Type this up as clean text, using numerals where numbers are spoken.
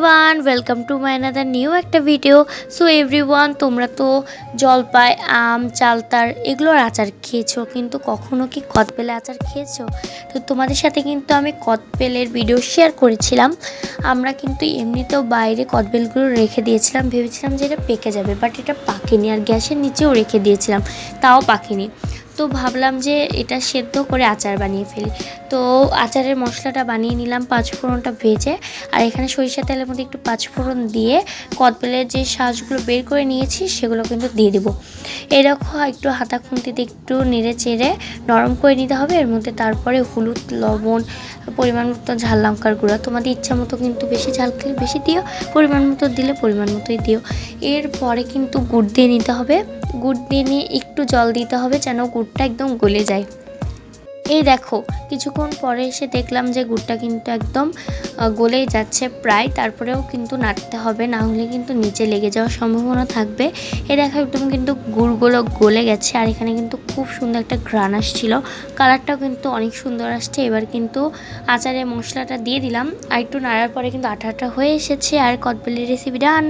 Everyone, welcome to my another new একটা video. So everyone, তোমরা তো জলপাই, আম, চালতার এগুলোর আচার খেয়েছো, কিন্তু কখনো কি কদবেলের আচার খেয়েছো? তো তোমাদের সাথে কিন্তু আমি কদবেলের ভিডিও শেয়ার করেছিলাম। আমরা কিন্তু এমনিতেও বাইরে কদবেলগুলো রেখে দিয়েছিলাম, ভেবেছিলাম যে এটা পেকে যাবে, বাট এটা পাকেনি। আর গ্যাসের নিচেও রেখে দিয়েছিলাম, তাও পাকেনি। তো ভাবলাম যে এটা সেদ্ধ করে আচার বানিয়ে ফেলি। তো আচারের মশলাটা বানিয়ে নিলাম, পাঁচফোড়নটা ভেজে। আর এখানে সরিষা তেলের মধ্যে একটু পাঁচফোড়ন দিয়ে কদবেলের যে শাঁসগুলো বের করে নিয়েছি সেগুলো কিন্তু দিয়ে দেবো। এরকম একটু হাতা খুন্তিতে একটু নেড়ে চেড়ে নরম করে নিতে হবে। এর মধ্যে তারপরে হলুদ, লবণ, পরিমাণ মতো ঝাল লঙ্কার গুঁড়া, তোমাদের ইচ্ছা মতো কিন্তু বেশি ঝাল খেলে বেশি দিও, পরিমাণ মতো দিলে পরিমাণ মতোই দিও। এরপরে কিন্তু গুড় দিয়ে নিতে হবে। গুড় দিয়ে নিয়ে একটু জল দিতে হবে যেন গুড়টা একদম গলে যায়। এই দেখো, কিছুক্ষণ পরে এসে দেখলাম যে গুড়টা কিন্তু একদম গলেই যাচ্ছে প্রায়। তারপরেও কিন্তু নাড়তে হবে, না হলে কিন্তু নিচে লেগে যাওয়ার সম্ভাবনা থাকবে। এই দেখো, একদম কিন্তু গুড়গুলো গলে গেছে। আর এখানে কিন্তু খুব সুন্দর একটা ঘ্রাণ আসছিল, কালারটাও কিন্তু অনেক সুন্দর আসছে। এবার কিন্তু আচারের মশলাটা দিয়ে দিলাম, আর একটু নাড়ার পরে কিন্তু আঠা আঠা হয়ে এসেছে। আর কদবেলের রেসিপি ডান।